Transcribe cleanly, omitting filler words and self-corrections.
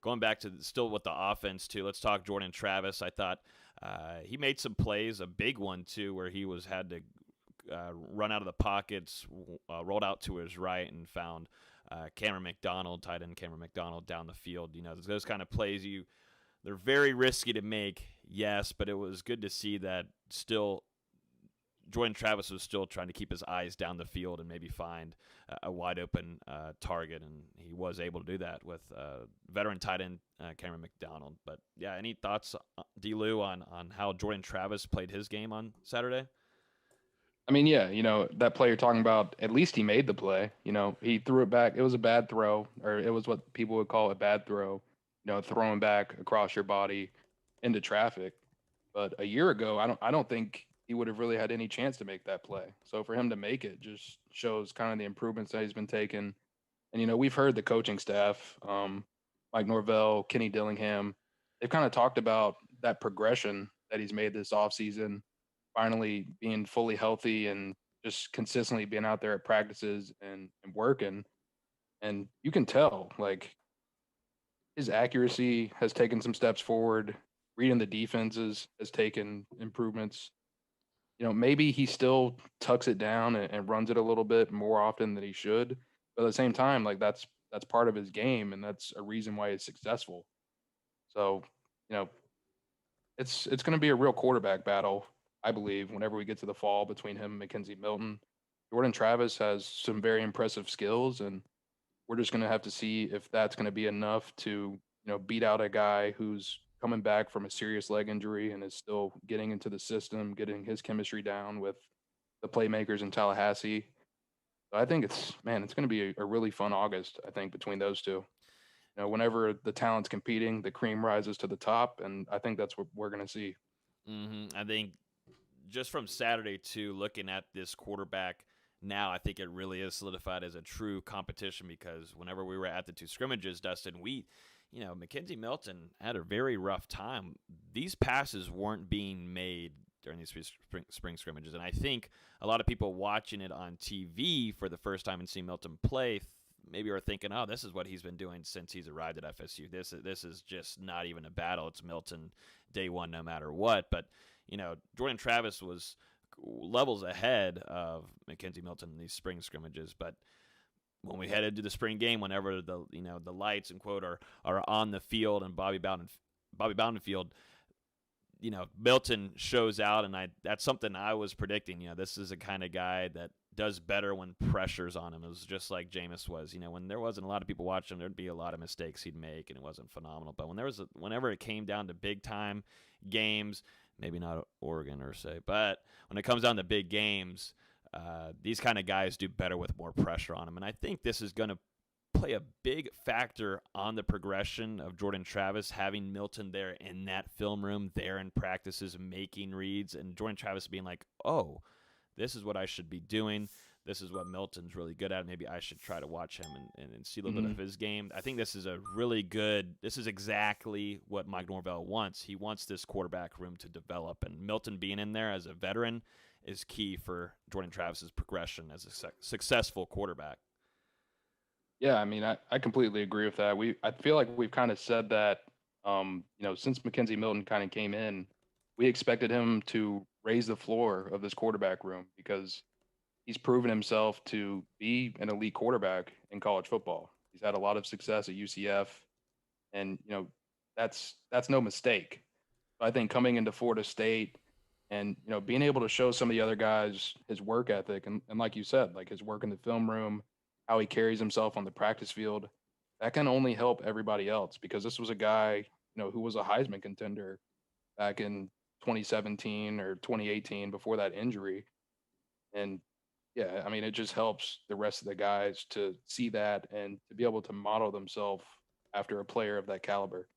going back to still with the offense too, let's talk Jordan Travis. I thought he made some plays, a big one too, where he had to run out of the pockets, rolled out to his right, and found Cameron McDonald, tight end Cameron McDonald, down the field. Those kind of plays they're very risky to make, yes, but it was good to see that still Jordan Travis was still trying to keep his eyes down the field and maybe find a wide open target, and he was able to do that with veteran tight end Cameron McDonald. But yeah, any thoughts, D-Lou, on how Jordan Travis played his game on Saturday? I mean, yeah, that play you're talking about, at least he made the play. He threw it back. It was a bad throw, or it was what people would call a bad throw, throwing back across your body into traffic. But a year ago, I don't think he would have really had any chance to make that play. So for him to make it just shows kind of the improvements that he's been taking. And we've heard the coaching staff, Mike Norvell, Kenny Dillingham, they've kind of talked about that progression that he's made this offseason, finally being fully healthy and just consistently being out there at practices and working. And you can tell, like, his accuracy has taken some steps forward. Reading the defenses has taken improvements. Maybe he still tucks it down and runs it a little bit more often than he should. But at the same time, like, that's part of his game, and that's a reason why he's successful. So, you know, it's going to be a real quarterback battle, I believe, whenever we get to the fall between him and McKenzie Milton. Jordan Travis has some very impressive skills, and we're just going to have to see if that's going to be enough to, beat out a guy who's coming back from a serious leg injury and is still getting into the system, getting his chemistry down with the playmakers in Tallahassee. So I think it's going to be a really fun August, I think, between those two. Whenever the talent's competing, the cream rises to the top, and I think that's what we're going to see. I think just from Saturday too, looking at this quarterback now, I think it really is solidified as a true competition because whenever we were at the two scrimmages, Dustin, McKenzie Milton had a very rough time. These passes weren't being made during these spring scrimmages, and I think a lot of people watching it on TV for the first time and seeing Milton play maybe are thinking, oh, this is what he's been doing since he's arrived at FSU. This is just not even a battle. It's Milton day one no matter what. But, Jordan Travis was levels ahead of McKenzie Milton in these spring scrimmages. But when we headed to the spring game, whenever the lights and quote are on the field and Bobby Bowden field, Milton shows out, and that's something I was predicting. This is a kind of guy that does better when pressure's on him. It was just like Jameis was. When there wasn't a lot of people watching him, there'd be a lot of mistakes he'd make, and it wasn't phenomenal. But whenever it came down to big time games, maybe not Oregon or say, but when it comes down to big games, these kind of guys do better with more pressure on them. And I think this is going to play a big factor on the progression of Jordan Travis, having Milton there in that film room, there in practices, making reads, and Jordan Travis being like, oh, this is what I should be doing. This is what Milton's really good at. Maybe I should try to watch him and see a little bit of his game. I think this is this is exactly what Mike Norvell wants. He wants this quarterback room to develop, and Milton being in there as a veteran is key for Jordan Travis's progression as a successful quarterback. Yeah, I mean, I completely agree with that. I feel like we've kind of said that, since McKenzie Milton kind of came in, we expected him to raise the floor of this quarterback room because he's proven himself to be an elite quarterback in college football. He's had a lot of success at UCF, and that's no mistake. I think coming into Florida State and being able to show some of the other guys his work ethic and like you said, like his work in the film room, how he carries himself on the practice field, that can only help everybody else because this was a guy, who was a Heisman contender back in 2017 or 2018 before that injury. And yeah, I mean, it just helps the rest of the guys to see that and to be able to model themselves after a player of that caliber.